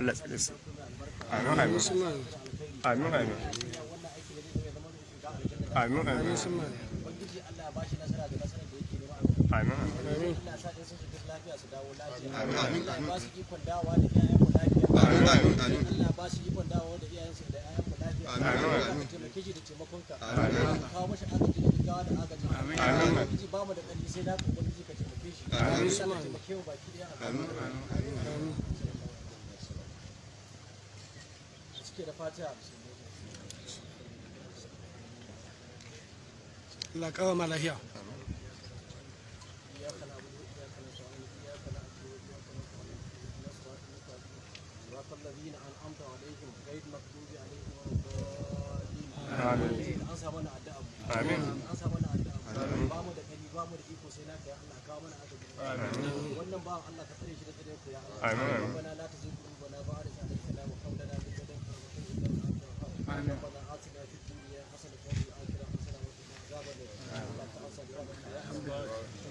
Allah tsare su. Amin amin. Amin amin. Amin amin. ubangiji Allah ya bashi nasara da nasarar da yake nema Amin. Allah ya sa sun shiga lafiya su dawo lafiya amin Allah ya ba su ikon dawowa da iyayen mu lafiya amin amin Allah ya ba su ikon dawowa da iyayen su da iyayen mu lafiya amin amin taimake shi da taimakonka amin kawo mashi agaji da gaggawa da agaji amin ubangiji ba mu da ƙarfi sai na ubangiji ka taimake shi amin Allah ya taimake mu baki daya amin amin cike da fatiha Allah kawo ma lafiya. الذين أنعمت عليهم غير المغضوب عليهم ولا الضالين an samu na addu'a amin an samu na addu'a ba mu da kani ba mu da iko sai naka ya Allah kawo mana agaji wannan ba Allah ka tsare shi da tsare ku ya Allah rabbana la tuzigh qulubana ba'da idh hadaytana wa hab lana min ladunka rahmatan innaka antal wahhab rabbana atina fid dunya hasanatan wa fil akhirati hasanatan wa qina adhaban nar Allah ta'ala Allah